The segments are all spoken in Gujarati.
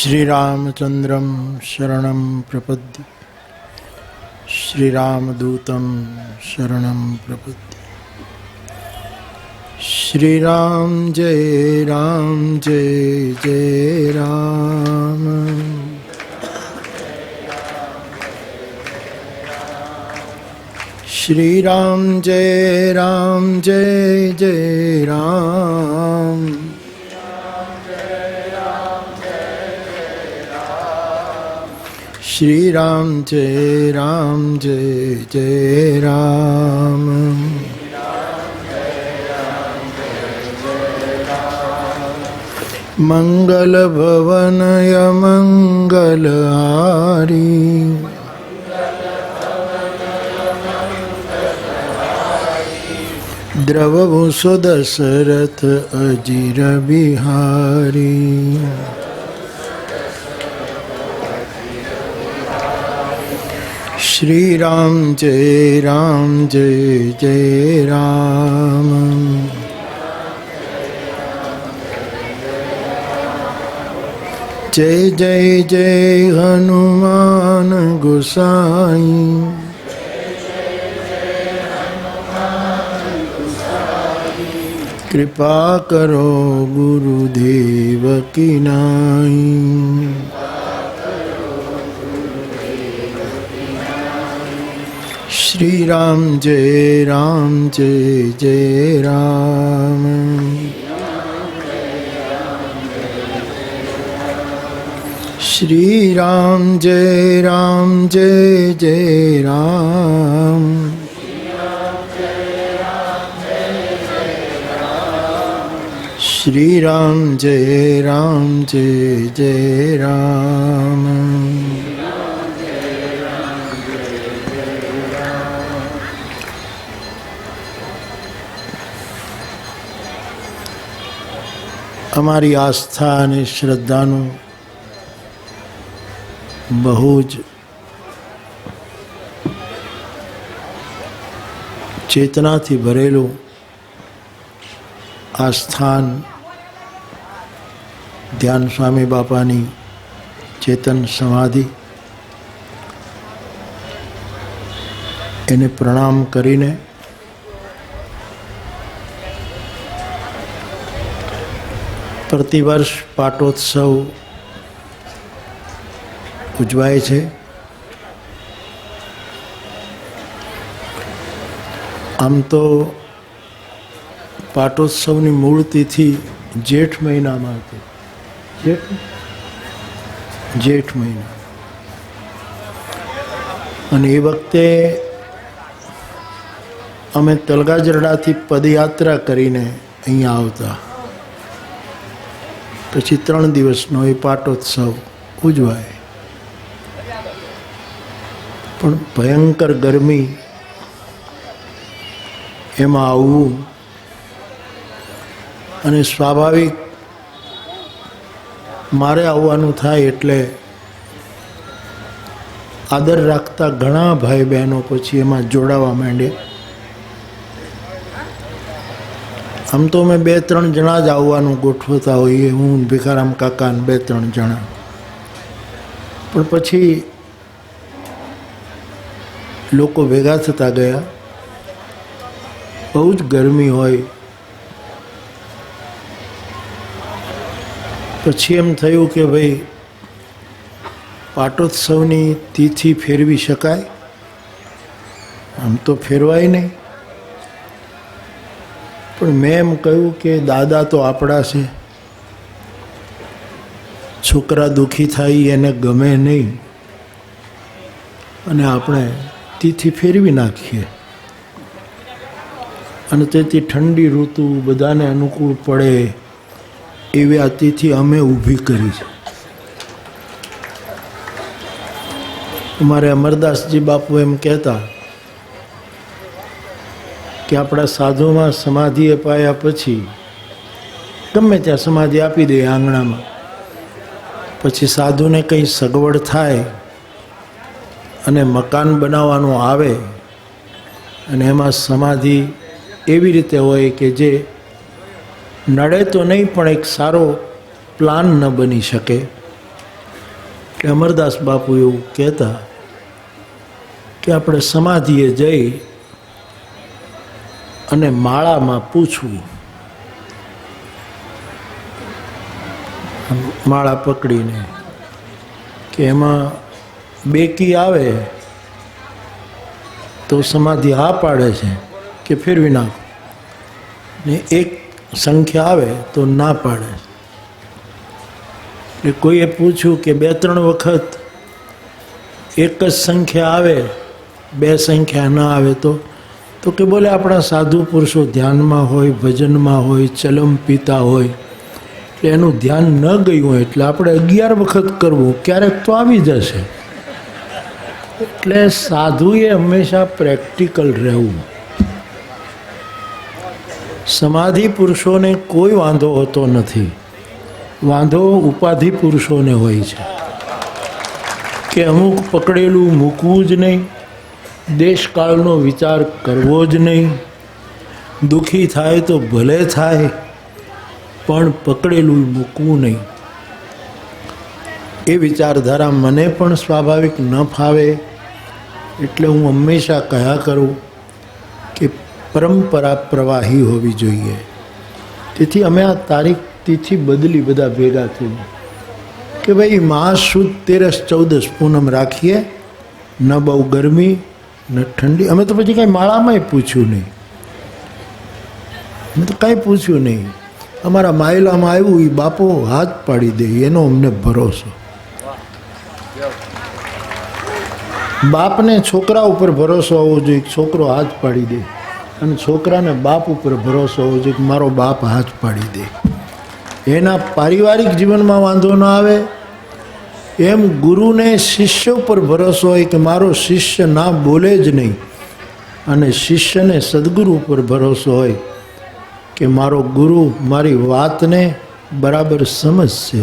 श्रीरामचन्द्रं शरणं प्रपद्ये श्रीरामदूतं शरणं प्रपद्ये। श्रीराम जय जय राम। श्रीराम जय जय राम। श्रीराम जय जय राम। मंगल भवन मंगल हारी। द्रवभु सुदशरथ अजिर बिहारी। श्रीराम जय जय राम। जय जय हनुमान गोसाई। कृपा करो गुरुदेव की नाई। श्रीराम जय जय राम। श्रीराम जय जय राम। श्रीराम जय जय राम। અમારી આસ્થા અને શ્રદ્ધાનું બહુ જ ચેતનાથી ભરેલું આ સ્થાન ધ્યાન સ્વામી બાપાની ચેતન સમાધિ, એને પ્રણામ કરીને પ્રતિવર્ષ પાટોત્સવ ઉજવાય છે। આમ તો પાટોત્સવની મૂળ તિથિ જેઠ મહિનામાં હતી। જેઠ મહિના, અને એ વખતે અમે તલગાજરડાથી પદયાત્રા કરીને અહીંયા આવતા। પછી 3 દિવસનો એ પાટોત્સવ ઉજવાય, પણ ભયંકર ગરમી, એમાં આવવું અને સ્વાભાવિક મારે આવવાનું થાય એટલે આદર રાખતા ઘણા ભાઈ બહેનો પછી એમાં જોડાવા માંડ્યા। આમ તો અમે 2-3 જણા જ આવવાનું ગોઠવતા હોઈએ, હું ભીખારામ કાકા ને 2-3 જણા, પણ પછી લોકો ભેગા થતા ગયા। બહુ જ ગરમી હોય, પછી એમ થયું કે ભાઈ પાટોત્સવની તિથિ ફેરવી શકાય? આમ તો ફેરવાય નહીં, પણ મેં એમ કહ્યું કે દાદા તો આપણા છે, છોકરા દુઃખી થાય એને ગમે નહીં, અને આપણે તિથિ ફેરવી નાખીએ, અને તેથી ઠંડી ઋતુ બધાને અનુકૂળ પડે એવી આ તિથિ અમે ઊભી કરી છે। અમારે અમરદાસજી બાપુ એમ કહેતા કે આપણા સાધુમાં સમાધિ અપાયા પછી ગમે ત્યાં સમાધિ આપી દે આંગણામાં, પછી સાધુને કંઈ સગવડ થાય અને મકાન બનાવવાનું આવે અને એમાં સમાધિ એવી રીતે હોય કે જે નડે તો નહીં પણ એક સારો પ્લાન ન બની શકે, એટલે અમરદાસ બાપુ એવું કહેતા કે આપણે સમાધિએ જઈ અને માળામાં પૂછવું, માળા પકડીને કે એમાં બેકી આવે તો સમાધિ હા પાડે છે કે ફેરવી નાખો, ને એક સંખ્યા આવે તો ના પાડે. એટલે કોઈએ પૂછ્યું કે 2-3 વખત એક જ સંખ્યા આવે, 2 સંખ્યા ના આવે તો કે બોલે આપણા સાધુ પુરુષો ધ્યાનમાં હોય, ભજનમાં હોય, ચલમ પીતા હોય, એટલે એનું ધ્યાન ન ગયું હોય એટલે આપણે 11 વખત કરવું, ક્યારેક તો આવી જશે. એટલે સાધુએ હંમેશા પ્રેક્ટિકલ રહેવું. સમાધિ પુરુષોને કોઈ વાંધો હોતો નથી, વાંધો ઉપાધિ પુરુષોને હોય છે કે અમુક પકડેલું મૂકવું જ નહીં, દેશકાળનો વિચાર કરવો જ નહીં, દુઃખી થાય તો ભલે થાય પણ પકડેલું મૂકવું નહીં. એ વિચારધારા મને પણ સ્વાભાવિક ન ફાવે. એટલે હું હંમેશા કહ્યા કરું કે પરંપરા પ્રવાહી હોવી જોઈએ. તેથી અમે આ તારીખ તિથિ બદલી બધા ભેગા થઈને કે ભાઈ માસ સુદ 13-14 પૂનમ રાખીએ, ન બહુ ગરમી ન ઠંડી. અમે તો પછી કાંઈ માળામાંય પૂછ્યું નહીં, અમે તો કાંઈ પૂછ્યું નહીં. અમારા માયલામાં આવ્યું એ બાપો હાથ પાડી દે, એનો અમને ભરોસો. બાપને છોકરા ઉપર ભરોસો હોવો જોઈએ, છોકરો હાથ પાડી દે, અને છોકરાને બાપ ઉપર ભરોસો હોવો જોઈએ કે મારો બાપ હાથ પાડી દે. એના પારિવારિક જીવનમાં વાંધો ન આવે. એમ ગુરુને શિષ્ય ઉપર ભરોસો હોય કે મારો શિષ્ય ના બોલે જ નહીં, અને શિષ્યને સદગુરુ ઉપર ભરોસો હોય કે મારો ગુરુ મારી વાતને બરાબર સમજશે,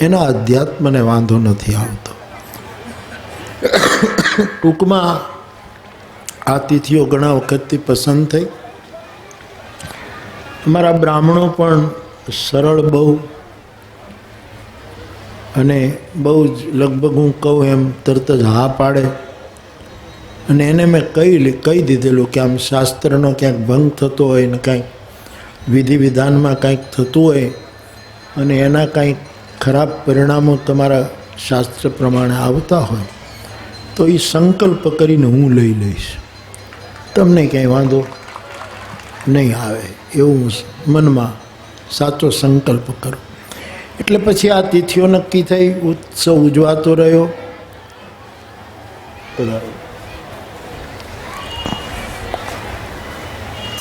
એના અધ્યાત્મને વાંધો નથી આવતો. ટૂંકમાં આ તિથિઓ ઘણા વખતથી પસંદ થઈ. અમારા બ્રાહ્મણો પણ સરળ બહુ, અને બહુ જ લગભગ હું કહું એમ તરત જ હા પાડે. અને એને મેં કહી દીધેલું કે આમ શાસ્ત્રનો ક્યાંક ભંગ થતો હોય ને કાંઈક વિધિ વિધાનમાં કાંઈક થતું હોય અને એના કાંઈક ખરાબ પરિણામો તમારા શાસ્ત્ર પ્રમાણે આવતા હોય તો એ સંકલ્પ કરીને હું લઈ લઈશ, તમને ક્યાંય વાંધો નહીં આવે એવું મનમાં સાચો સંકલ્પ કરો. એટલે પછી આ તિથિઓ નક્કી થઈ, ઉત્સવ ઉજવાતો રહ્યો.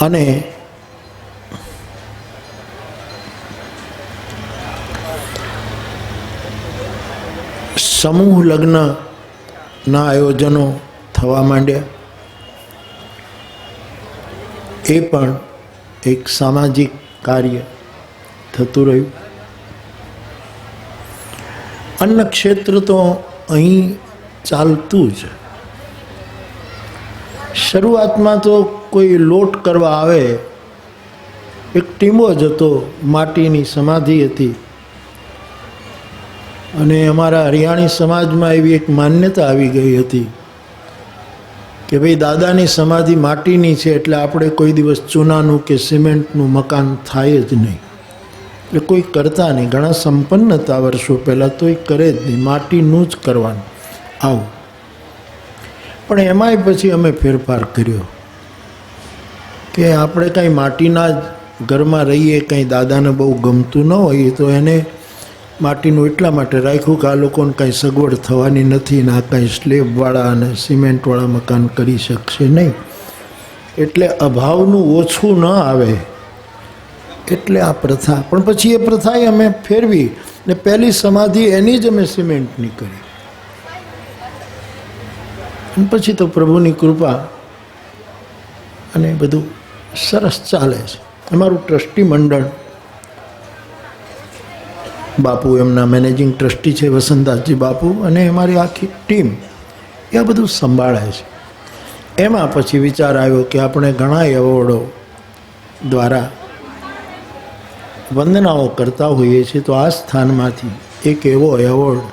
અને સમૂહ લગ્નના આયોજનો થવા માંડ્યા. એ પણ એક સામાજિક કાર્ય થતું રહ્યું. અન્ન ક્ષેત્ર તો અહીં ચાલતું જ. શરૂઆતમાં તો કોઈ લોટ કરવા આવે, એક ટીમો જ હતો, માટીની સમાધિ હતી. અને અમારા હરિયાણી સમાજમાં એવી એક માન્યતા આવી ગઈ હતી કે ભાઈ દાદાની સમાધિ માટીની છે એટલે આપણે કોઈ દિવસ ચૂનાનું કે સિમેન્ટનું મકાન થાય જ નહીં. એટલે કોઈ કરતા નહીં. ઘણા સંપન્ન હતા વર્ષો પહેલાં, તો એ કરે જ નહીં, માટીનું જ કરવાનું આવું. પણ એમાંય પછી અમે ફેરફાર કર્યો કે આપણે કાંઈ માટીના જ ઘરમાં રહીએ, કંઈ દાદાને બહુ ગમતું ન હોય તો એને માટીનું એટલા માટે રાખ્યું કે આ લોકોને કાંઈ સગવડ થવાની નથી ને આ કાંઈ સ્લેબવાળા અને સિમેન્ટવાળા મકાન કરી શકશે નહીં, એટલે અભાવનું ઓછું ન આવે એટલે આ પ્રથા. પણ પછી એ પ્રથાએ અમે ફેરવી ને પહેલી સમાધિ એની જ અમે સિમેન્ટની કરી. અને પછી તો પ્રભુની કૃપા અને બધું સરસ ચાલે છે. અમારું ટ્રસ્ટી મંડળ, બાપુ એમના મેનેજિંગ ટ્રસ્ટી છે વસંતદાસજી બાપુ, અને અમારી આખી ટીમ એ બધું સંભાળે છે. એમાં પછી વિચાર આવ્યો કે આપણે ઘણા એવોર્ડો દ્વારા વંદનાઓ કરતા હોઈએ છીએ, તો આ સ્થાનમાંથી એક એવો એવોર્ડ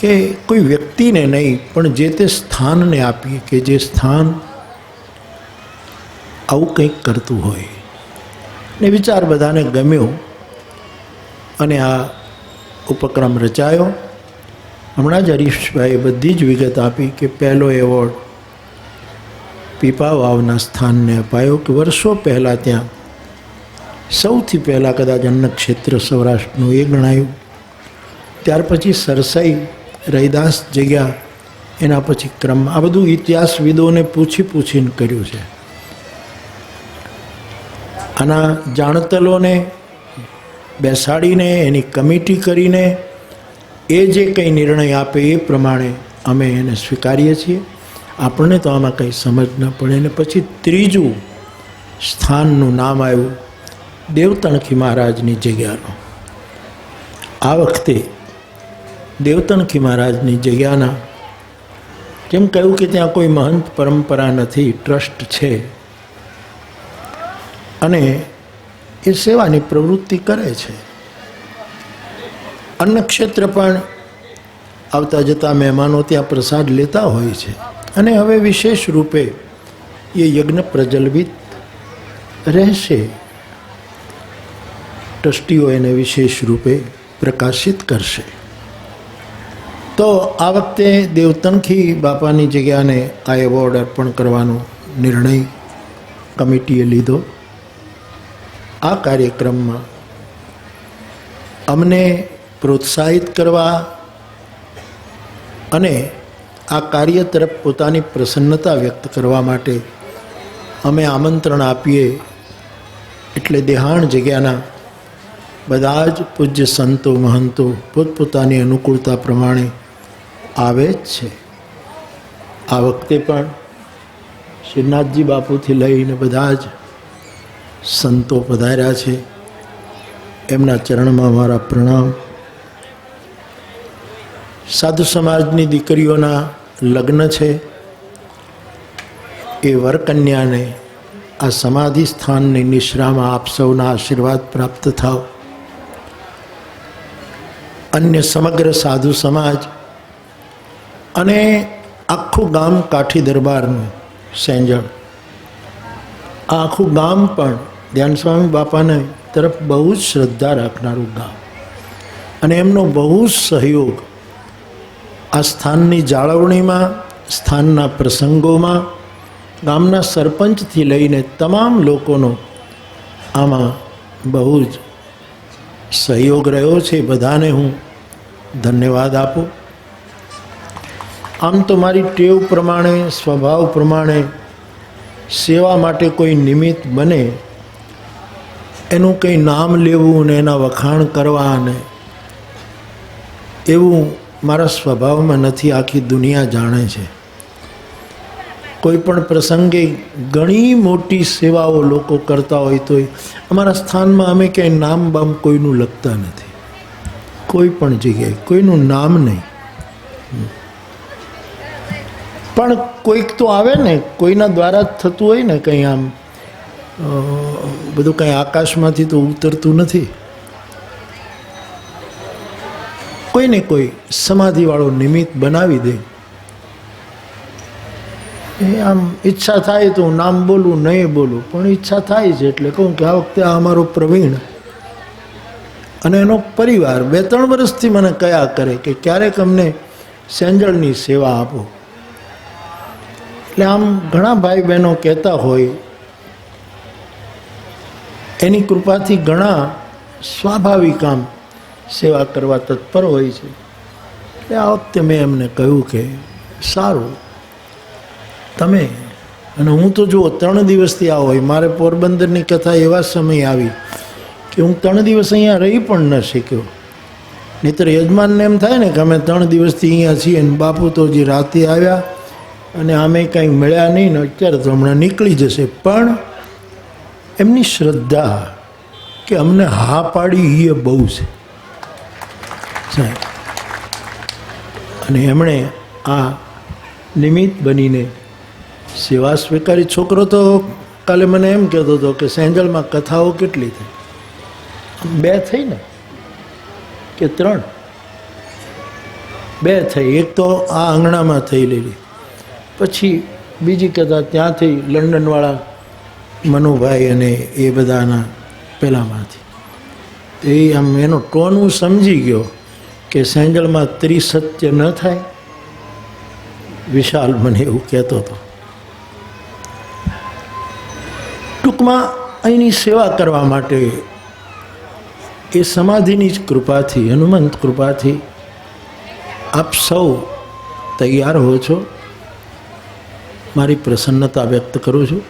કે કોઈ વ્યક્તિને નહીં પણ જે તે સ્થાનને આપીએ કે જે સ્થાન આવું કંઈક કરતું હોય. ને વિચાર બધાને ગમ્યો અને આ ઉપક્રમ રચાયો. હમણાં જ હરીશભાઈએ બધી જ વિગત આપી કે પહેલો એવોર્ડ પીપા વાવના સ્થાનને અપાયો કે વર્ષો પહેલાં ત્યાં સૌથી પહેલાં કદાચ અન્ન ક્ષેત્ર સૌરાષ્ટ્રનું એ ગણાયું. ત્યાર પછી સરસાઈ રૈદાસ જગ્યા, એના પછી ક્રમ, આ બધું ઇતિહાસવિદોને પૂછીને કર્યું છે. આના જાણતલોને બેસાડીને એની કમિટી કરીને એ જે કંઈ નિર્ણય આપે એ પ્રમાણે અમે એને સ્વીકારીએ છીએ. આપણને તો આમાં કંઈ સમજ ન પડે. ને પછી ત્રીજું સ્થાનનું નામ આવ્યું દેવતણખી મહારાજની જગ્યાનું. આ વખતે દેવતણખી મહારાજની જગ્યાના, જેમ કહ્યું કે ત્યાં કોઈ મહંત પરંપરા નથી, ટ્રસ્ટ છે અને એ સેવાની પ્રવૃત્તિ કરે છે. અન્નક્ષેત્ર પણ આવતા જતા મહેમાનો ત્યાં પ્રસાદ લેતા હોય છે અને હવે વિશેષ રૂપે એ યજ્ઞ પ્રજ્વલિત રહેશે. ટ્રસ્ટીઓ એને વિશેષ રૂપે પ્રકાશિત કરશે. તો આ વખતે દેવતણખી બાપાની જગ્યાને આ એવોર્ડ અર્પણ કરવાનો નિર્ણય કમિટીએ લીધો. આ કાર્યક્રમમાં અમને પ્રોત્સાહિત કરવા અને આ કાર્ય તરફ પોતાની પ્રસન્નતા વ્યક્ત કરવા માટે અમે આમંત્રણ આપીએ એટલે દેહાણ જગ્યાના બધા જ પૂજ્ય સંતો મહંતો પોતપોતાની અનુકૂળતા પ્રમાણે આવે જ છે. આ વખતે પણ શ્રીનાથજી બાપુથી લઈને બધા જ સંતો પધાર્યા છે. એમના ચરણમાં મારા પ્રણામ. સાધુ સમાજની દીકરીઓના લગ્ન છે. એ વરકન્યાને આ સમાધિ સ્થાનની નિશ્રામાં આપ સૌના આશીર્વાદ પ્રાપ્ત થાવ. અન્ય સમગ્ર સાધુ સમાજ અને આખું ગામ કાઠી દરબારનું સેંજળ, આ આખું ગામ પણ ધ્યાન સ્વામી બાપાને તરફ બહુ જ શ્રદ્ધા રાખનારું ગામ અને એમનો બહુ જ સહયોગ આ સ્થાનની જાળવણીમાં, સ્થાનના પ્રસંગોમાં ગામના સરપંચથી લઈને તમામ લોકોનો આમાં બહુ જ સહયોગ રહ્યો છે. બધાને હું ધન્યવાદ આપું. આમ તો મારી ટેવ પ્રમાણે, સ્વભાવ પ્રમાણે સેવા માટે કોઈ નિમિત્ત બને એનું કંઈ નામ લેવું ને એના વખાણ કરવા ને એવું મારા સ્વભાવમાં નથી. આખી દુનિયા જાણે છે. કોઈ પણ પ્રસંગે ઘણી મોટી સેવાઓ લોકો કરતા હોય તો અમારા સ્થાનમાં અમે ક્યાંય નામ બામ કોઈનું લખતા નથી. કોઈ પણ જગ્યાએ કોઈનું નામ નહીં. પણ કોઈક તો આવે ને, કોઈના દ્વારા જ થતું હોય ને કંઈ. આમ બધું કંઈ આકાશમાંથી તો ઉતરતું નથી. કોઈને કોઈ સમાધિવાળો નિમિત્ત બનાવી દે. એ આમ ઈચ્છા થાય તો હું નામ બોલું, નહીં બોલું, પણ ઈચ્છા થાય છે એટલે કહું કે આ વખતે આ અમારો પ્રવીણ અને એનો પરિવાર 2-3 વર્ષથી મને કયા કરે કે ક્યારેક અમને સેંજળની સેવા આપો. એટલે આમ ઘણા ભાઈ બહેનો કહેતા હોય, એની કૃપાથી ઘણા સ્વાભાવિક આમ સેવા કરવા તત્પર હોય છે. એટલે આ વખતે મેં એમને કહ્યું કે સારું તમે, અને હું તો જુઓ 3 દિવસથી આવો હોય. મારે પોરબંદરની કથા એવા સમય આવી કે હું 3 દિવસ અહીંયા રહી પણ ન શક્યો. નહીંતર યજમાનને એમ થાય ને કે અમે 3 દિવસથી અહીંયા છીએ અને બાપુ તો હજી રાતે આવ્યા અને આમે કંઈ મળ્યા નહીં ને અત્યારે તો હમણાં નીકળી જશે. પણ એમની શ્રદ્ધા કે અમને હા પાડી એ બહુ છે સાહેબ. અને એમણે આ નિમિત્ત બનીને સેવા સ્વીકારી. છોકરો તો કાલે મને એમ કહેતો હતો કે સેંજળમાં કથાઓ કેટલી થઈ? 2 થઈ ને કે 3? બે થઈ, એક તો આ આંગણામાં થઈ લેલી, પછી બીજી કદાચ ત્યાંથી લંડનવાળા મનુભાઈ અને એ બધાના પહેલાંમાંથી. એ આમ એનો ટોન હું સમજી ગયો કે સેંગલમાં ત્રિસત્ય ન થાય. વિશાલ મને એવું કહેતો હતો. ટૂંકમાં અહીંની સેવા કરવા માટે એ સમાધિની જ કૃપાથી, હનુમંત કૃપાથી આપ સૌ તૈયાર હો છો. મારી પ્રસન્નતા વ્યક્ત કરું છું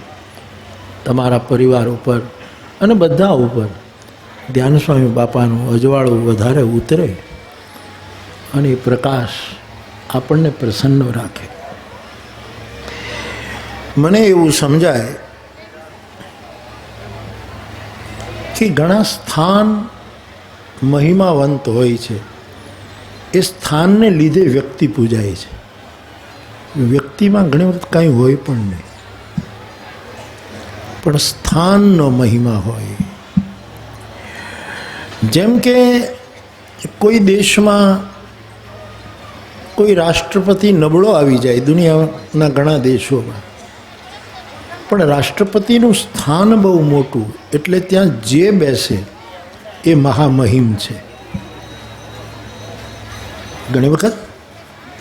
તમારા પરિવાર ઉપર અને બધા ઉપર. ધ્યાન સ્વામી બાપાનું અજવાળું વધારે ઉતરે અને એ પ્રકાશ આપણને પ્રસન્ન રાખે. મને એવું સમજાય કે ઘણા સ્થાન મહિમાવંત હોય છે. એ સ્થાનને લીધે વ્યક્તિ પૂજાય છે. વ્યક્તિમાં ઘણી વખત કાંઈ હોય પણ નહીં, પણ સ્થાનનો મહિમા હોય. જેમ કે કોઈ દેશમાં કોઈ રાષ્ટ્રપતિ નબળો આવી જાય, દુનિયાના ઘણા દેશોમાં, પણ રાષ્ટ્રપતિનું સ્થાન બહુ મોટું, એટલે ત્યાં જે બેસે એ મહામહિમ છે. ઘણી વખત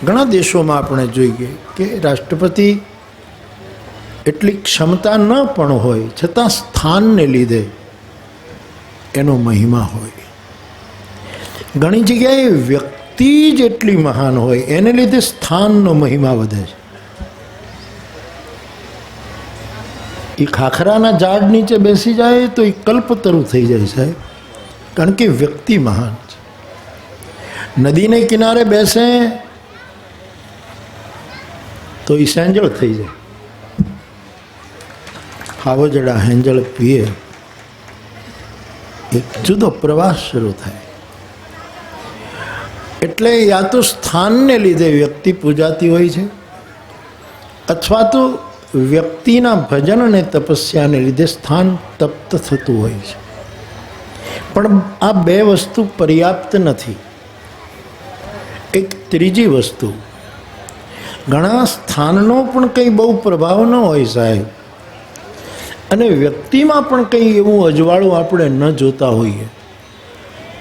ઘણા દેશોમાં આપણે જોઈએ કે રાષ્ટ્રપતિ એટલી ક્ષમતા ન પણ હોય છતાં સ્થાનને લીધે એનો મહિમા હોય. ઘણી જગ્યાએ વ્યક્તિ જ એટલી મહાન હોય એને લીધે સ્થાનનો મહિમા વધે છે. એ ખાખરાના ઝાડ નીચે બેસી જાય તો એ કલ્પતરુ થઈ જાય સાહેબ, કારણ કે વ્યક્તિ મહાન છે. નદીને કિનારે બેસે તો એ સેંજળ થઈ જાય. હાવજડા હેંજળ પીએ, એક જુદો પ્રવાસ શરૂ થાય. એટલે યા તો સ્થાનને લીધે વ્યક્તિ પૂજાતી હોય છે, અથવા તો વ્યક્તિના ભજન અને તપસ્યાને લીધે સ્થાન તપ્ત થતું હોય છે. પણ આ બે વસ્તુ પર્યાપ્ત નથી. એક ત્રીજી વસ્તુ, ઘણા સ્થાનનો પણ કંઈ બહુ પ્રભાવ ન હોય સાહેબ, અને વ્યક્તિમાં પણ કંઈ એવું અજવાળું આપણે ન જોતા હોઈએ,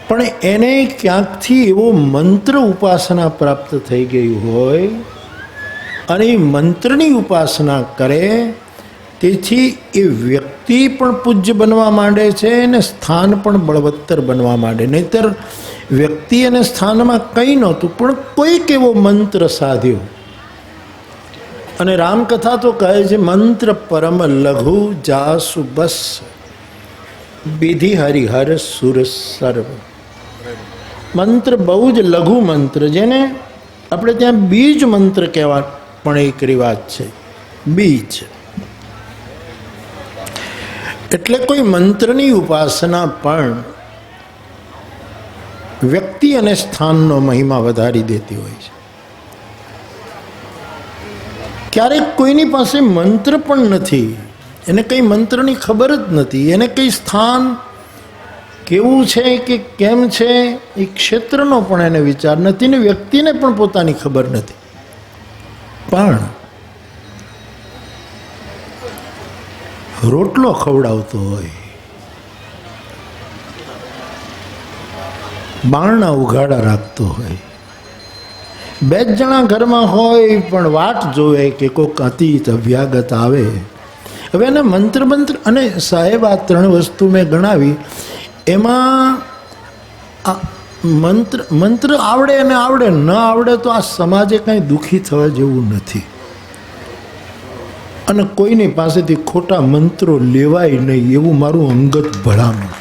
પણ એને ક્યાંકથી એવો મંત્ર ઉપાસના પ્રાપ્ત થઈ ગઈ હોય અને એ મંત્રની ઉપાસના કરે, તેથી એ વ્યક્તિ પણ પૂજ્ય બનવા માંડે છે અને સ્થાન પણ બળવત્તર બનવા માંડે. નહીંતર વ્યક્તિ અને સ્થાનમાં કંઈ નહોતું, પણ કોઈક એવો મંત્ર સાધ્યો. અને રામકથા તો કહે છે, મંત્ર પરમ લઘુ જાસુ બસ વિધિ હરિહર સુર સર્વ. મંત્ર બહુ જ લઘુ મંત્ર, જેને આપણે ત્યાં બીજ મંત્ર કહેવા પણ એક રિવાજ છે. બીજ એટલે કોઈ મંત્રની ઉપાસના પણ વ્યક્તિ અને સ્થાનનો મહિમા વધારી દેતી હોય છે. ક્યારેક કોઈની પાસે મંત્ર પણ નથી, એને કંઈ મંત્રની ખબર જ નથી, એને કંઈ સ્થાન કેવું છે કે કેમ છે એ ક્ષેત્રનો પણ એને વિચાર નથી, ને વ્યક્તિને પણ પોતાની ખબર નથી. પણ રોટલો ખવડાવતો હોય, બારણા ઉઘાડા રાખતો હોય, બે જ જણા ઘરમાં હોય પણ વાટ જોવે કે કોઈક અતીત અભ્યાગત આવે. હવે એને મંત્ર અને સાહેબ આ ત્રણ વસ્તુ મેં ગણાવી, એમાં મંત્ર આવડે અને આવડે, ન આવડે તો આ સમાજે કંઈ દુઃખી થવા જેવું નથી. અને કોઈની પાસેથી ખોટા મંત્રો લેવાય નહીં એવું મારું અંગત ભલામણ.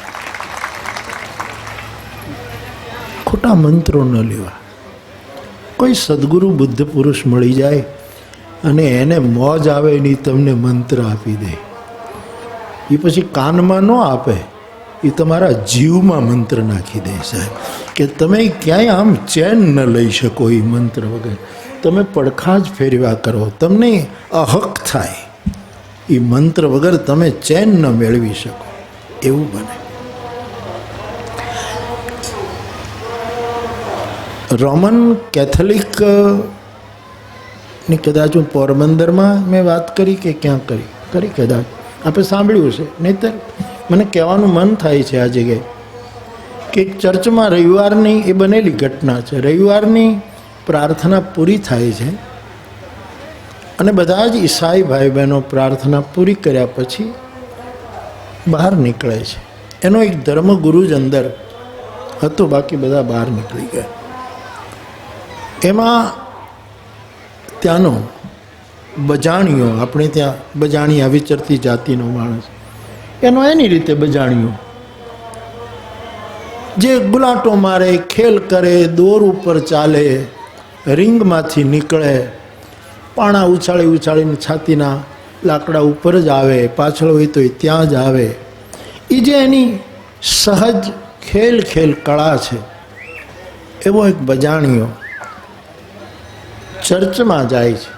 ખોટા મંત્રો ન લેવા. કોઈ સદગુરુ બુદ્ધ પુરુષ મળી જાય અને એને મોજ આવે નહીં તમને મંત્ર આપી દે, એ પછી કાનમાં ન આપે, એ તમારા જીવમાં મંત્ર નાખી દે સાહેબ, કે તમે ક્યાંય આમ ચેન ન લઈ શકો એ મંત્ર વગર. તમે પડખા જ ફેરવ્યા કરો, તમને અહક થાય, એ મંત્ર વગર તમે ચેન ન મેળવી શકો એવું બને. રોમન કેથોલિક ની કદાચ હું પોરબંદરમાં મેં વાત કરી કે ક્યાં કરી કદાચ આપણે સાંભળ્યું છે, નહીંતર મને કહેવાનું મન થાય છે આ જગ્યાએ કે ચર્ચમાં રવિવારની એ બનેલી ઘટના છે. રવિવારની પ્રાર્થના પૂરી થાય છે અને બધા જ ઈસાઈ ભાઈ બહેનો પ્રાર્થના પૂરી કર્યા પછી બહાર નીકળે છે. એનો એક ધર્મગુરુ જ અંદર હતો, બાકી બધા બહાર નીકળી ગયા. એમાં ત્યાંનો બજાણીઓ, આપણે ત્યાં બજાણીયા વિચરતી જાતિનો માણસ, એનો એની રીતે બજાણીઓ જે ગુલાટો મારે, ખેલ કરે, દોર ઉપર ચાલે, રિંગમાંથી નીકળે, પાણા ઉછાળી ઉછાળીને છાતીના લાકડા ઉપર જ આવે, પાછળ હોય તો ત્યાં જ આવે. એ જે એની સહજ ખેલ કળા છે, એવો એક બજાણીઓ ચર્ચમાં જાય છે.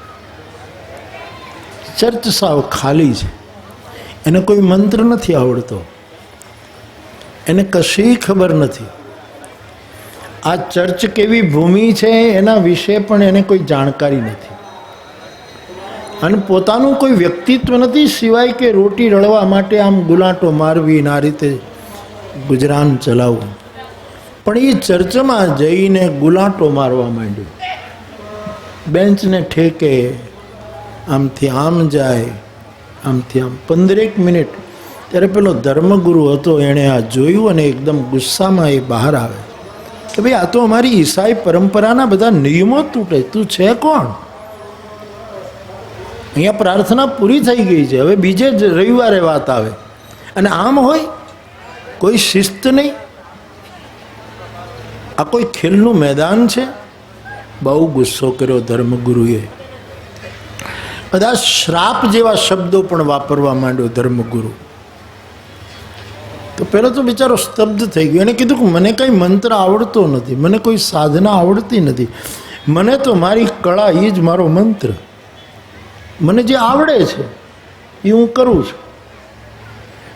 ચર્ચ સાવ ખાલી છે, એને કોઈ મંત્ર નથી આવડતો, એને કશી ખબર નથી. આ ચર્ચ કેવી ભૂમિ છે એના વિશે પણ એને કોઈ જાણકારી નથી, અને પોતાનું કોઈ વ્યક્તિત્વ નથી સિવાય કે રોટી રળવા માટે આમ ગુલાટો મારવી, આ રીતે ગુજરાન ચલાવવું. પણ એ ચર્ચમાં જઈને ગુલાટો મારવા માંડ્યો, બેન્ચને ઠેકે, આમથી આમ જાય, આમથી આમ. 15 મિનિટ ત્યારે પેલો ધર્મગુરુ હતો, એણે આ જોયું અને એકદમ ગુસ્સામાં એ બહાર આવે કે ભાઈ આ તો અમારી ઈસાઈ પરંપરાના બધા નિયમો તૂટે, તું છે કોણ? અહીંયા પ્રાર્થના પૂરી થઈ ગઈ છે, હવે બીજે જ રવિવારે વાત આવે અને આમ હોય, કોઈ શિસ્ત નહીં. આ કોઈ ખેલનું મેદાન છે? બહુ ગુસ્સો કર્યો ધર્મગુરુએ. બધા શ્રાપ જેવા શબ્દો પણ વાપરવા માંડ્યો ધર્મગુરુ. તો પહેલો તો બિચારો સ્તબ્ધ થઈ ગયો. એને કીધું કે મને કંઈ મંત્ર આવડતો નથી, મને કોઈ સાધના આવડતી નથી, મને તો મારી કળા એ જ મારો મંત્ર, મને જે આવડે છે એ હું કરું છું.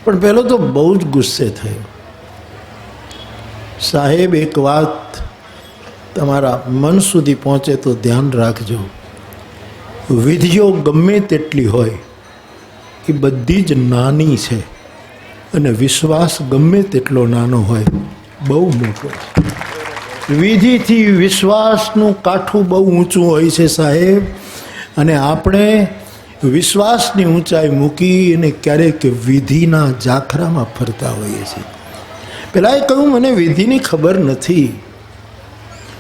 પણ પહેલો તો બહુ જ ગુસ્સે થયો. સાહેબ, એક વાત તમારા મન સુધી પહોંચે તો ધ્યાન રાખજો, વિધિઓ ગમે તેટલી હોય એ બધી જ નાની છે, અને વિશ્વાસ ગમે તેટલો નાનો હોય બહુ મોટો છે. વિધિથી વિશ્વાસનું કાઠું બહુ ઊંચું હોય છે સાહેબ, અને આપણે વિશ્વાસની ઊંચાઈ મૂકી અને ક્યારેક વિધિના ઝાખરામાં ફરતા હોઈએ છીએ. પેલા એ કહ્યું મને વિધિની ખબર નથી.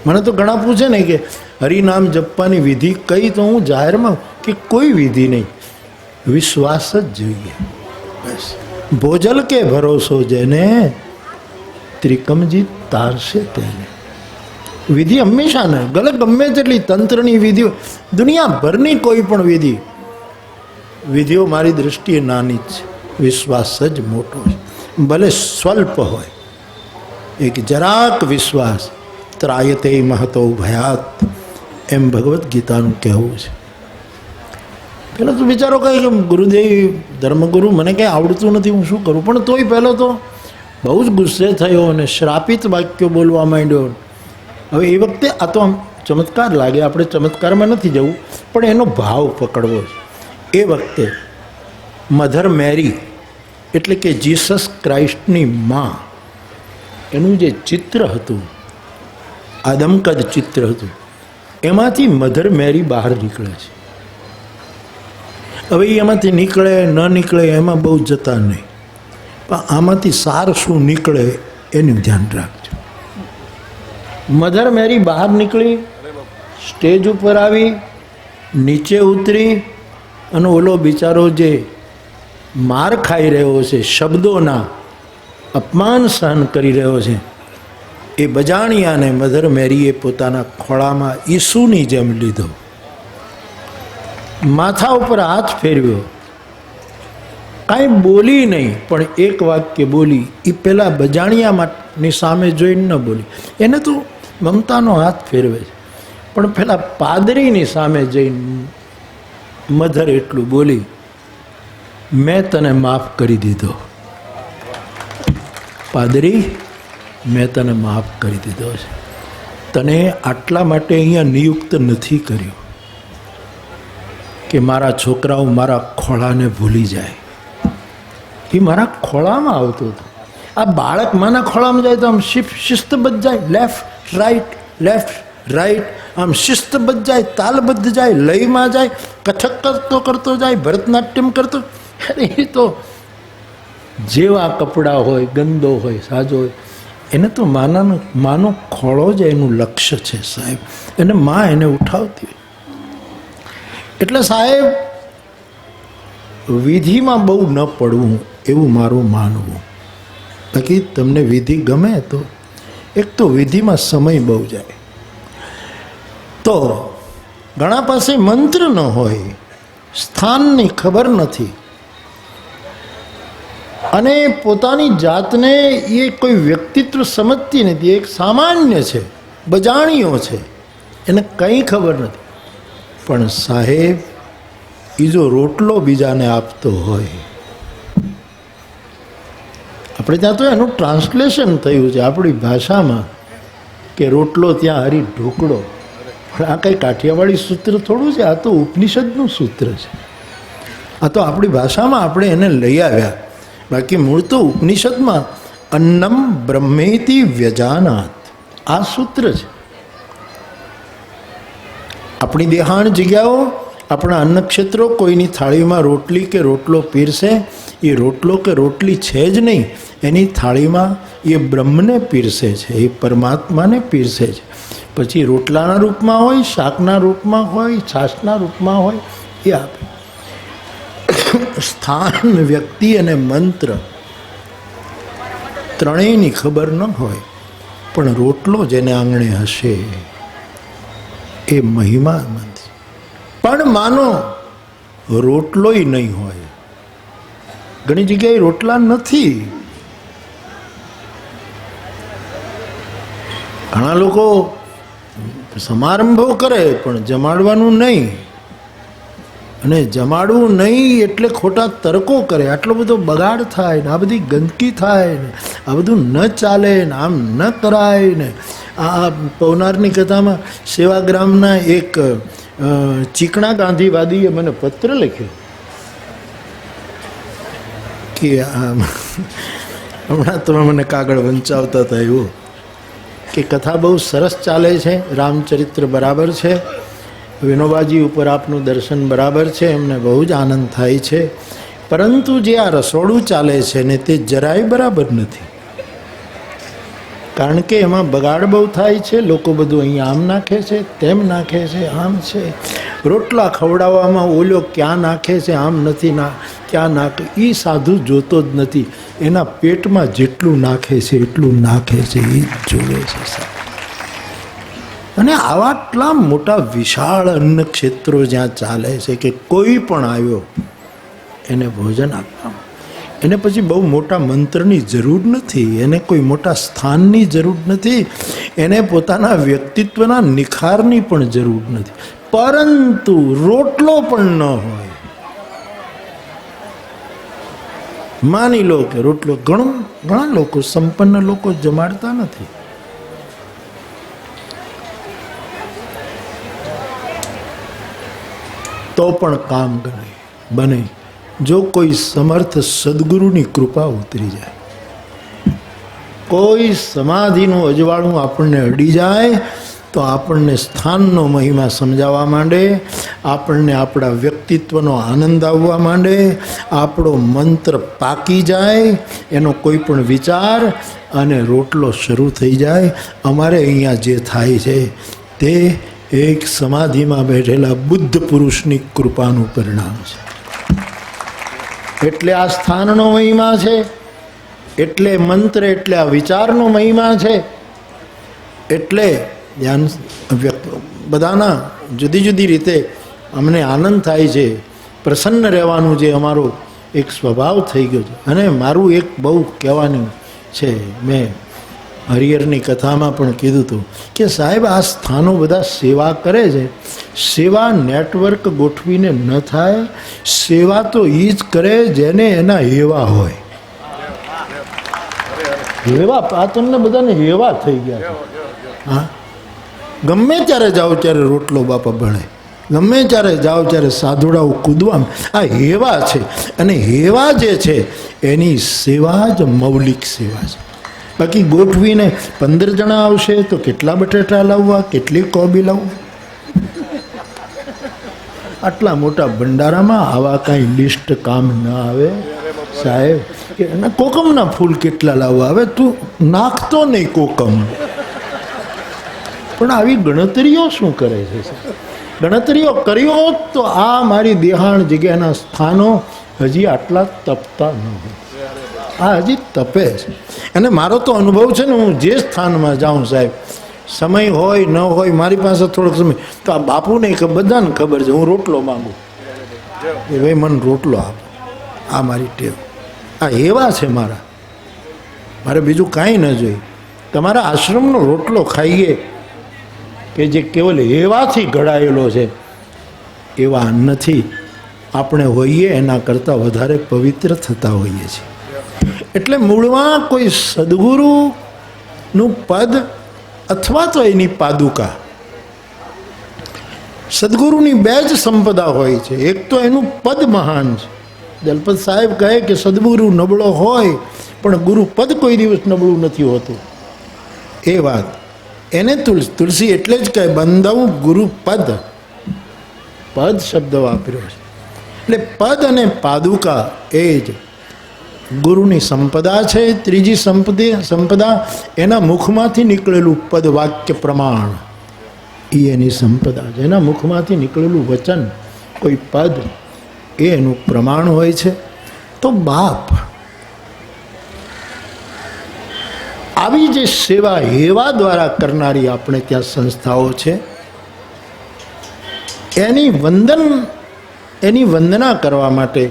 મને તો ઘણા પૂછે ને કે હરિનામ જપવાની વિધિ કઈ, તો હું જાહેરમાં કે કોઈ વિધિ નહીં, વિશ્વાસ જ જોઈએ બસ. ભોજલ કે ભરોસો જેને, ત્રિકમજી તારશે તેને. વિધિ હંમેશા ને ગમે તેટલી તંત્રની વિધિઓ, દુનિયાભરની કોઈ પણ વિધિઓ મારી દૃષ્ટિએ નાની જ છે, વિશ્વાસ જ મોટો છે. ભલે સ્વલ્પ હોય, એક જરાક વિશ્વાસ ત્રાયતે મહતો ભયાત, એમ ભગવદ્ ગીતાનું કહેવું છે. પેલો તો બિચારો કહે કે ગુરુદેવ, ધર્મગુરુ, મને કંઈ આવડતું નથી, હું શું કરું? પણ તોય પહેલો તો બહુ જ ગુસ્સે થયો અને શ્રાપિત વાક્યો બોલવા માંડ્યો. હવે એ વખતે આ તો આમ ચમત્કાર લાગે, આપણે ચમત્કારમાં નથી જવું, પણ એનો ભાવ પકડવો છે. એ વખતે મધર મેરી એટલે કે જીસસ ક્રાઇસ્ટની માં, એનું જે ચિત્ર હતું, આદમકદ ચિત્ર હતું, એમાંથી મધર મેરી બહાર નીકળે છે. હવે એમાંથી નીકળે ન નીકળે એમાં બહુ જતા નહીં, પણ આમાંથી સાર શું નીકળે એનું ધ્યાન રાખજો. મધર મેરી બહાર નીકળી, સ્ટેજ ઉપર આવી, નીચે ઉતરી, અને ઓલો બિચારો જે માર ખાઈ રહ્યો છે, શબ્દોના અપમાન સહન કરી રહ્યો છે, એ બજાણિયાને મધર મેરીએ પોતાના ખોળામાં ઈસુની જેમ લીધો, માથા ઉપર હાથ ફેરવ્યો, કાંઈ બોલી નહીં, પણ એક વાક્ય બોલી. એ પેલા બજાણિયાની સામે જોઈને ન બોલી, એને તો મમતાનો હાથ ફેરવે છે, પણ પેલા પાદરીની સામે જઈને મધર એટલું બોલી, મેં તને માફ કરી દીધો પાદરી, મેં તને માફ કરી દીધો છે. તને આટલા માટે અહીંયા નિયુક્ત નથી કર્યો કે મારા છોકરાઓ મારા ખોળાને ભૂલી જાય. એ મારા ખોળામાં આવતો હતો. આ બાળક માના ખોળામાં જાય તો આમ શિસ્તબદ્ધ જાય, લેફ્ટ રાઈટ, આમ શિસ્તબદ્ધ જાય, તાલબદ્ધ જાય, લયમાં જાય, કથક કરતો જાય, ભરતનાટ્યમ કરતો. અરે એ તો જેવા કપડાં હોય, ગંદો હોય, સાજો હોય, એને તો માનો ખોળો જ એનું લક્ષ્ય છે સાહેબ. એને માં એને ઉઠાવતી હોય. એટલે સાહેબ વિધિમાં બહુ ન પડવું એવું મારું માનવું. બાકી તમને વિધિ ગમે તો એક તો વિધિમાં સમય બહુ જાય. તો ઘણા પાસે મંત્ર ન હોય, સ્થાનની ખબર નથી, અને પોતાની જાતને એ કોઈ વ્યક્તિત્વ સમજતી નથી, એક સામાન્ય છે, બજાણીઓ છે, એને કંઈ ખબર નથી. પણ સાહેબ એ જો રોટલો બીજાને આપતો હોય, આપણે ત્યાં તો એનું ટ્રાન્સલેશન થયું છે આપણી ભાષામાં કે રોટલો ત્યાં હરી ઢોકળો. પણ આ કંઈ કાઠિયાવાડી સૂત્ર થોડું છે, આ તો ઉપનિષદનું સૂત્ર છે. આ તો આપણી ભાષામાં આપણે એને લઈ આવ્યા. બાકી મૂળ તો ઉપનિષદમાં અન્નમ બ્રહ્મેતિ વ્યજાનાત આ સૂત્ર છે. આપણી દેહાણ જગ્યાઓ, આપણા અન્નક્ષેત્રો કોઈની થાળીમાં રોટલી કે રોટલો પીરસે, એ રોટલો કે રોટલી છે જ નહીં, એની થાળીમાં એ બ્રહ્મને પીરસે છે, એ પરમાત્માને પીરસે છે. પછી રોટલાના રૂપમાં હોય, શાકના રૂપમાં હોય, છાશના રૂપમાં હોય, એ આપે. સ્થાન, વ્યક્તિ અને મંત્ર ત્રણેયની ખબર ન હોય, પણ રોટલો જેને આંગણે હશે એ મહિમા નથી. પણ માનો રોટલોય નહીં હોય, ઘણી જગ્યાએ રોટલા નથી. ઘણા લોકો સમારંભો કરે પણ જમાડવાનું નહીં, અને જમાડવું નહીં એટલે ખોટા તર્કો કરે. આટલો બધો બગાડ થાય ને, આ બધી ગંદકી થાય ને, આ બધું ન ચાલે ને, આમ ન કરાય ને. આ પવનારની કથામાં સેવાગ્રામના એક ચીકણા ગાંધીવાદીએ મને પત્ર લખ્યો કે હમણાં તમે મને કાગળ વંચાવતા હતા એવું કે કથા બહુ સરસ ચાલે છે, રામચરિત્ર બરાબર છે, વિનોબાજી ઉપર આપનું દર્શન બરાબર છે, એમને બહુ જ આનંદ થાય છે, પરંતુ જે આ રસોડું ચાલે છે ને તે જરાય બરાબર નથી. કારણ કે એમાં બગાડ બહુ થાય છે. લોકો બધું અહીંયા આમ નાખે છે, તેમ નાખે છે, આમ છે. રોટલા ખવડાવવામાં ઓલો ક્યાં નાખે છે, આમ નથી ક્યાં નાખે, એ સાધુ જોતો જ નથી. એના પેટમાં જેટલું નાખે છે એટલું નાખે છે, એ જ જોવે છે. અને આવા આટલા મોટા વિશાળ અન્ન ક્ષેત્રો જ્યાં ચાલે છે કે કોઈ પણ આવ્યો એને ભોજન આપવામાં, એને પછી બહુ મોટા મંત્રની જરૂર નથી, એને કોઈ મોટા સ્થાનની જરૂર નથી, એને પોતાના વ્યક્તિત્વના નિખારની પણ જરૂર નથી. પરંતુ રોટલો પણ ન હોય, માની લો કે રોટલો, ઘણા લોકો, સંપન્ન લોકો જમાડતા નથી. તો પણ કામ બને જો કોઈ સમર્થ સદગુરુની કૃપા ઉતરી જાય. કોઈ સમાધિનું અજવાળું આપણને અડી જાય તો આપણને સ્થાનનો મહિમા સમજાવવા માંડે, આપણને આપણા વ્યક્તિત્વનો આનંદ આવવા માંડે, આપણો મંત્ર પાકી જાય, એનો કોઈ પણ વિચાર, અને રોટલો શરૂ થઈ જાય. અમારે અહીંયા જે થાય છે તે એક સમાધિમાં બેઠેલા બુદ્ધ પુરુષની કૃપાનું પરિણામ છે. એટલે આ સ્થાનનો મહિમા છે, એટલે મંત્ર, એટલે આ વિચારનો મહિમા છે. એટલે ધ્યાન બધાના જુદી જુદી રીતે અમને આનંદ થાય છે. પ્રસન્ન રહેવાનું જે અમારો એક સ્વભાવ થઈ ગયો છે. અને મારું એક બહુ કહેવાનું છે, મેં હરિહરની કથામાં પણ કીધું હતું કે સાહેબ આ સ્થાનો બધા સેવા કરે છે, સેવા નેટવર્ક ગોઠવીને ન થાય. સેવા તો એ જ કરે જેને એના હેવા હોય. હેવા આ તમને બધાને હેવા થઈ ગયા છે. હા, ગમે ત્યારે જાઓ ત્યારે રોટલો બાપા ભણે, ગમે ત્યારે જાઓ ત્યારે સાધુડાઓ કૂદવા. આ હેવા છે, અને હેવા જે છે એની સેવા જ મૌલિક સેવા છે. બાકી ગોઠવીને 15 જણા આવશે તો કેટલા બટેટા લાવવા, કેટલી કોબી લાવવા? આટલા મોટા ભંડારામાં આવા કાંઈ લિસ્ટ કામ ના આવે સાહેબ. એના કોકમના ફૂલ કેટલા લાવવા? હવે તું નાખતો નહીં કોકમ, પણ આવી ગણતરીઓ શું કરે છે? ગણતરીઓ કર્યો તો આ મારી દેહાણ જગ્યાના સ્થાનો હજી આટલા તપતા ન હોય. આ હજી તપે છે. અને મારો તો અનુભવ છે ને, હું જે સ્થાનમાં જાઉં સાહેબ, સમય હોય ન હોય, મારી પાસે થોડોક સમય, તો આ બાપુને બધાને ખબર છે, હું રોટલો માંગુ એ ભાઈ મને રોટલો આપો. આ મારી ટેવ, આ એવા છે મારા. મારે બીજું કાંઈ ન જોઈએ. તમારા આશ્રમનો રોટલો ખાઈએ કે જે કેવલ એવાથી ઘડાયેલો છે, એવા નથી આપણે હોઈએ એના કરતાં વધારે પવિત્ર થતા હોઈએ છીએ. એટલે મૂળમાં કોઈ સદગુરુનું પદ અથવા તો એની પાદુકા, સદગુરુની બે જ સંપદા હોય છે. એક તો એનું પદ મહાન છે. દલપત સાહેબ કહે કે સદગુરુ નબળો હોય પણ ગુરુ પદ કોઈ દિવસ નબળું નથી હોતું. એ વાત એને તુલસી એટલે જ કહે બંધવ ગુરુ પદ. પદ શબ્દ વાપર્યો છે. એટલે પદ અને પાદુકા એ જ ગુરુની સંપદા છે. ત્રીજી સંપદા એના મુખમાંથી નીકળેલું પદ વાક્ય પ્રમાણ, એ એની સંપદા છે. એના મુખમાંથી નીકળેલું વચન, કોઈ પદ, એ એનું પ્રમાણ હોય છે. તો બાપ આવી જે સેવા હેવા દ્વારા કરનારી આપણે ત્યાં સંસ્થાઓ છે, એની વંદના કરવા માટે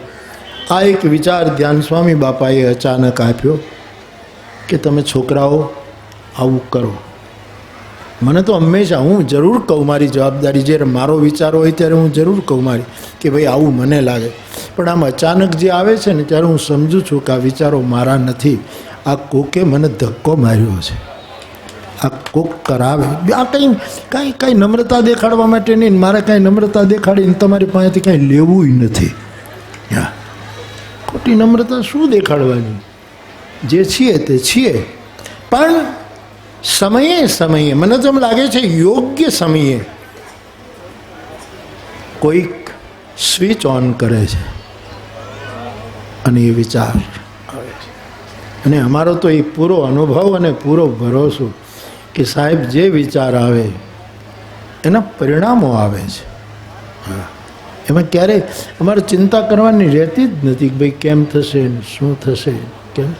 આ એક વિચાર ધ્યાન સ્વામી બાપાએ અચાનક આપ્યો કે તમે છોકરાઓ આવું કરો. મને તો હંમેશા, હું જરૂર કહું, મારી જવાબદારી જ્યારે મારો વિચાર હોય ત્યારે હું જરૂર કહું મારી કે ભાઈ આવું મને લાગે. પણ આમ અચાનક જે આવે છે ને ત્યારે હું સમજું છું કે આ વિચારો મારા નથી. આ કોકે મને ધક્કો માર્યો છે, આ કોક કરાવે. આ કાંઈ નમ્રતા દેખાડવા માટે નહીં, મારે કાંઈ નમ્રતા દેખાડીને તમારી પાસેથી કાંઈ લેવું નથી. ખોટી નમ્રતા શું દેખાડવાની? જે છીએ તે છીએ. પણ સમયે મને તો એમ લાગે છે યોગ્ય સમયે કોઈક સ્વિચ ઓન કરે છે અને એ વિચાર આવે છે. અને અમારો તો એ પૂરો અનુભવ અને પૂરો ભરોસો કે સાહેબ જે વિચાર આવે એના પરિણામો આવે છે. હા, એમાં ક્યારેય અમારે ચિંતા કરવાની રહેતી જ નથી કે ભાઈ કેમ થશે, શું થશે, કેમ.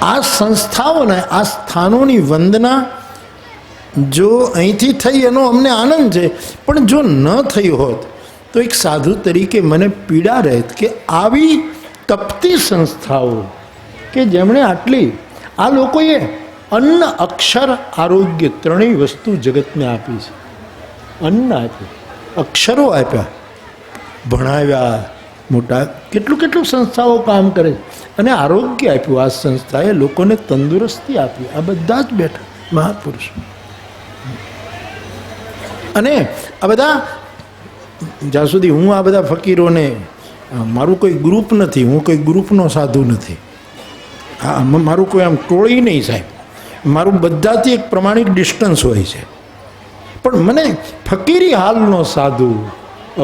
આ સંસ્થાઓને, આ સ્થાનોની વંદના જો અહીંથી થઈ એનો અમને આનંદ છે. પણ જો ન થઈ હોત તો એક સાધુ તરીકે મને પીડા રહેત કે આવી તપતી સંસ્થાઓ કે જેમણે આટલી, આ લોકોએ અન્ન, અક્ષર, આરોગ્ય ત્રણેય વસ્તુ જગતને આપી છે. અન્ન આપ્યું, અક્ષરો આપ્યા, ભણાવ્યા, મોટા કેટલું સંસ્થાઓ કામ કરે છે, અને આરોગ્ય આપ્યું. આ સંસ્થાએ લોકોને તંદુરસ્તી આપી. આ બધા જ બેઠા મહાપુરુષો. અને આ બધા, જ્યાં સુધી હું આ બધા ફકીરોને, મારું કોઈ ગ્રુપ નથી, હું કોઈ ગ્રુપનો સાધુ નથી, હા, મારું કોઈ આમ ટોળી નહીં સાહેબ. મારું બધાથી એક પ્રમાણિક ડિસ્ટન્સ હોય છે. પણ મને ફકીરી હાલનો સાધુ,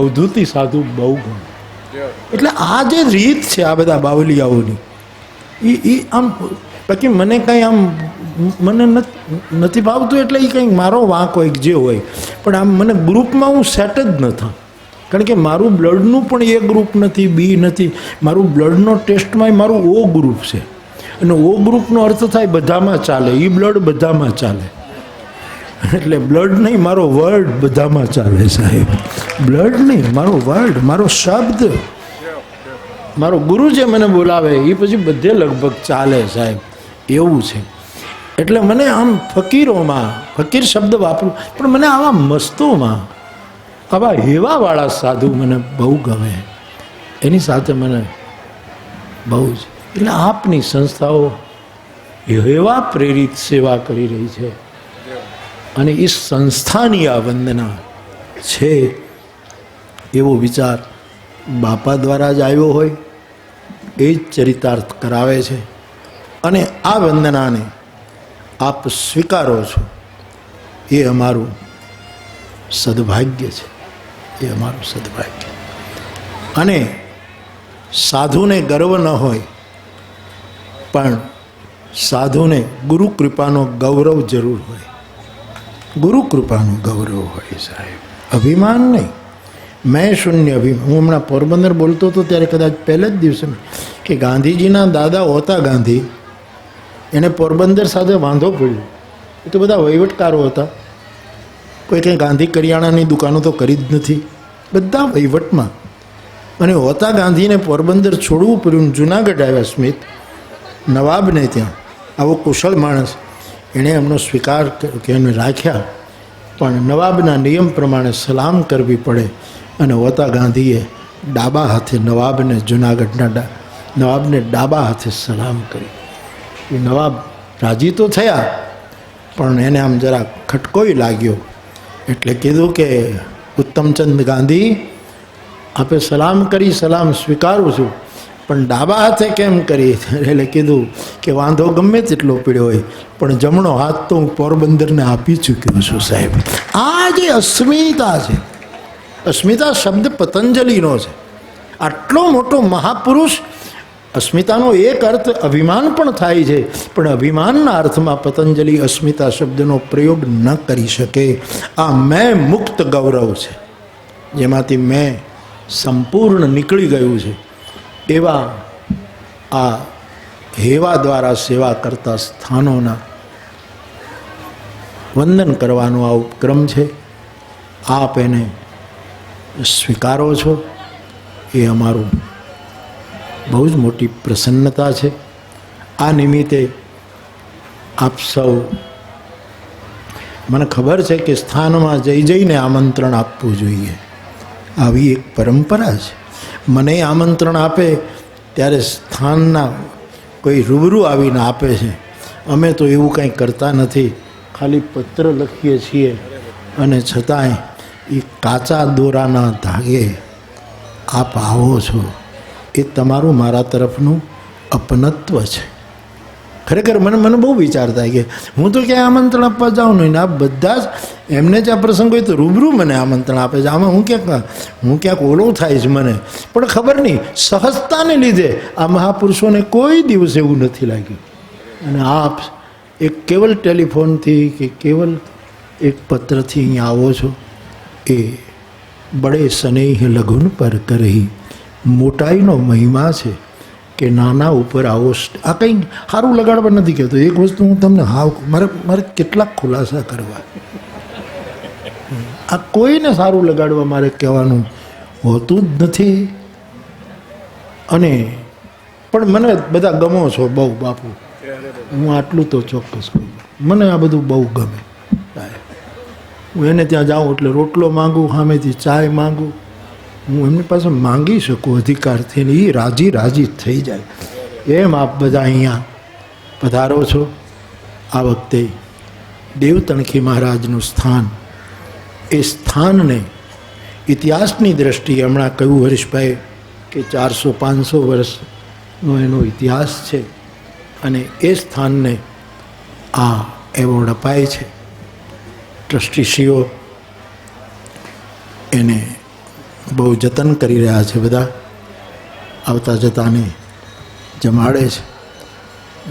અવધૂતી સાધુ બહુ ગમે. એટલે આ જે રીત છે આ બધા બાવલિયાઓની, એ આમ, બાકી મને કંઈ આમ મને નથી ભાવતું. એટલે એ કંઈક મારો વાંક હોય જે હોય, પણ આમ મને ગ્રુપમાં હું સેટ જ ન થાઉં. કારણ કે મારું બ્લડનું પણ એ ગ્રુપ નથી, બી નથી. મારું બ્લડનો ટેસ્ટમાં મારું ઓ ગ્રુપ છે. અને ઓ ગ્રુપનો અર્થ થાય બધામાં ચાલે, એ બ્લડ બધામાં ચાલે. એટલે બ્લડ નહીં, મારો વર્ડ બધામાં ચાલે સાહેબ. બ્લડ નહીં, મારો વર્ડ, મારો શબ્દ, મારો ગુરુ જે મને બોલાવે એ પછી બધે લગભગ ચાલે સાહેબ. એવું છે. એટલે મને આમ ફકીરોમાં, ફકીર શબ્દ વાપરું, પણ મને આવા મસ્તોમાં, આવા હેવાવાળા સાધુ મને બહુ ગમે. એની સાથે મને બહુ જ. એટલે આપની સંસ્થાઓ એવા પ્રેરિત સેવા કરી રહી છે. અને એ સંસ્થાની આ વંદના છે એવો વિચાર બાપા દ્વારા જ આવ્યો હોય એ જ ચરિતાર્થ કરાવે છે. અને આ વંદનાને આપ સ્વીકારો છો એ અમારું સદભાગ્ય છે, એ અમારું સદભાગ્ય. અને સાધુને ગર્વ ન હોય પણ સાધુને ગુરુ કૃપાનો ગૌરવ જરૂર હોય. ગુરુ કૃપાનું ગૌરવ હોય સાહેબ, અભિમાન નહીં. મેં શૂન્ય અભિમાન. હું હમણાં પોરબંદર બોલતો હતો ત્યારે કદાચ પહેલા જ દિવસે કે ગાંધીજીના દાદા હોતા ગાંધી, એને પોરબંદર સાથે વાંધો પડ્યો. એ તો બધા વહીવટકારો હતા, કોઈ કંઈ ગાંધી કરિયાણાની દુકાનો તો કરી જ નથી, બધા વહીવટમાં. અને હોતા ગાંધીને પોરબંદર છોડવું પડ્યું. જુનાગઢ આવ્યા સ્મિત નવાબને ત્યાં. આવો કુશળ માણસ, એણે એમનો સ્વીકાર કે એને રાખ્યા, પણ નવાબના નિયમ પ્રમાણે સલામ કરવી પડે. અને હોતા ગાંધીએ ડાબા હાથે નવાબને, જુનાગઢના નવાબને ડાબા હાથે સલામ કરી. એ નવાબ રાજી તો થયા, પણ એને આમ જરા ખટકોઈ લાગ્યો. એટલે કીધું કે ઉત્તમચંદ ગાંધી, આપે સલામ કરી, સલામ સ્વીકારું છું, પણ ડાબા હાથે કેમ કરી? એટલે કીધું કે વાંધો ગમે તેટલો પીડ્યો હોય, પણ જમણો હાથ તો હું પોરબંદરને આપી ચૂક્યો છું સાહેબ. આ જે અસ્મિતા છે, અસ્મિતા શબ્દ પતંજલિનો છે. આટલો મોટો મહાપુરુષ, અસ્મિતાનો એક અર્થ અભિમાન પણ થાય છે, પણ અભિમાનના અર્થમાં પતંજલિ અસ્મિતા શબ્દનો પ્રયોગ ન કરી શકે. આ મેં મુક્ત ગૌરવ છે, જેમાંથી મેં સંપૂર્ણ નીકળી ગયું છે. એવા આ હેવા દ્વારા સેવા કરતા સ્થાનોના વંદન કરવાનો આ ઉપક્રમ છે. આપ એને સ્વીકારો છો એ અમારું બહુ જ મોટી પ્રસન્નતા છે. આ નિમિત્તે આપ સૌ, મને ખબર છે કે સ્થાનમાં જઈ જઈને આમંત્રણ આપવું જોઈએ, આવી એક પરંપરા છે. મને આમંત્રણ આપે ત્યારે સ્થાનના કોઈ રૂબરૂ આવીને આપે છે. અમે તો એવું કંઈ કરતા નથી, ખાલી પત્ર લખીએ છીએ. અને છતાંય એ કાચા દોરાના ધાગે આપ આવો છો, એ તમારું મારા તરફનું અપનત્વ છે. ખરેખર મને બહુ વિચાર થાય કે હું તો ક્યાંય આમંત્રણ આપવા જાઉં નહીં, ને આ બધા જ એમને જ આ પ્રસંગ હોય તો રૂબરૂ મને આમંત્રણ આપે છે. આમાં હું ક્યાંક ઓલો થાય છે મને, પણ ખબર નહીં, સહજતાને લીધે આ મહાપુરુષોને કોઈ દિવસ એવું નથી લાગ્યું. અને આપ એક કેવલ ટેલિફોનથી કે કેવલ એક પત્રથી અહીંયા આવો છો, એ બડે સ્નેહ લઘુન પર કરહી, મોટાઈનો મહિમા છે કે નાના ઉપર આવો. આ કંઈ સારું લગાડવા નથી કહેતો. એક વસ્તુ હું તમને મારે કેટલાક ખુલાસા કરવા. આ કોઈને સારું લગાડવા મારે કહેવાનું હોતું જ નથી. અને પણ મને બધા ગમો છો બહુ બાપુ, હું આટલું તો ચોક્કસ કહું. મને આ બધું બહુ ગમે. હું એને ત્યાં જાઉં એટલે રોટલો માગું, સામેથી ચાય માગું, હું એમની પાસે માંગી શકું અધિકારથી, ને એ રાજી થઈ જાય. એમ આપ બધા અહીંયા પધારો છો. આ વખતે દેવતણખી મહારાજનું સ્થાન, એ સ્થાનને ઇતિહાસની દ્રષ્ટિએ હમણાં કહ્યું હરીશભાઈ કે 400-500 વર્ષનો એનો ઇતિહાસ છે. અને એ સ્થાનને આ એવોર્ડ અપાય છે. ટ્રસ્ટીશ્રીઓ એને બહુ જતન કરી રહ્યા છે. બધા આવતા જતાને જમાડે છે.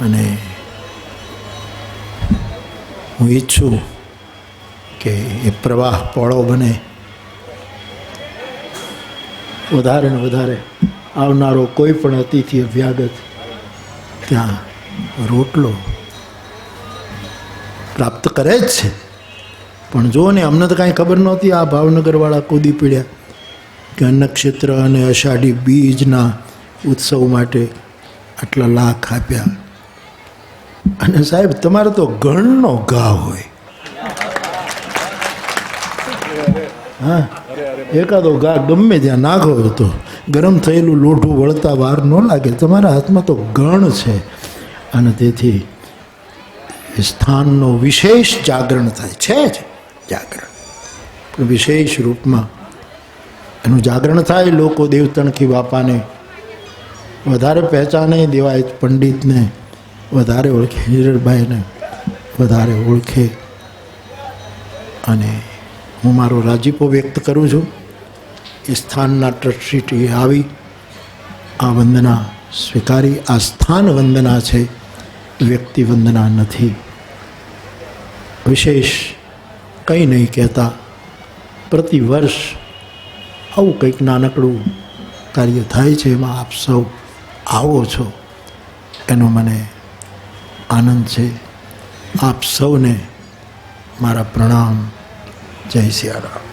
અને હું ઈચ્છું કે એ પ્રવાહ પહોળો બને, વધારે ને વધારે આવનારો કોઈ પણ અતિથિ અભ્યાગત ત્યાં રોટલો પ્રાપ્ત કરે જ છે. પણ જો ને, અમને તો કાંઈ ખબર નહોતી. આ ભાવનગરવાળા કૂદી પડ્યા કે નક્ષત્ર અને અષાઢી બીજના ઉત્સવ માટે આટલા લાખ આપ્યા. અને સાહેબ, તમારે તો ગણનો ઘા હોય. હા, એકાદો ઘા ગમે ત્યાં નાખો તો ગરમ થયેલું લોઢું વળતા વાર ન લાગે. તમારા હાથમાં તો ગણ છે. અને તેથી એ સ્થાનનો વિશેષ જાગરણ થાય છે જ જાગરણ, પણ વિશેષ રૂપમાં એનું જાગરણ થાય. લોકો દેવતણખી બાપાને વધારે પહેચાને, દેવાયત પંડિતને વધારે ઓળખે, હિરણભાઈને વધારે ઓળખે. અને હું મારો રાજીપો વ્યક્ત કરું છું. એ સ્થાનના ટ્રસ્ટી આવી આ વંદના સ્વીકારી. આ સ્થાન વંદના છે, વ્યક્તિ વંદના નથી. વિશેષ કંઈ નહીં કહેતા, પ્રતિવર્ષ આવું કંઈક નાનકડું કાર્ય થાય છે, એમાં આપ સૌ આવો છો એનો મને આનંદ છે. આપ સૌને મારા પ્રણામ. જય સિયારામ.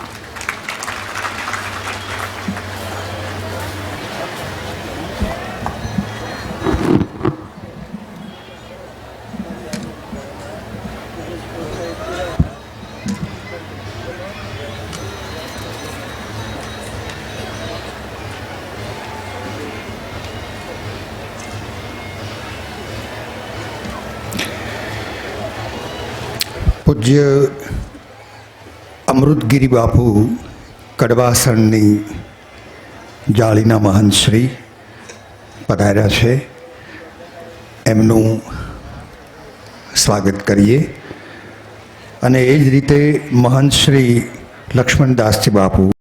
પૂજ્ય અમૃતગીરી બાપુ કડવાસણની જાળીના મહંત શ્રી પધાર્યા છે. એમનું સ્વાગત કરીએ. અને એ જ રીતે મહંત શ્રી લક્ષ્મણદાસજી બાપુ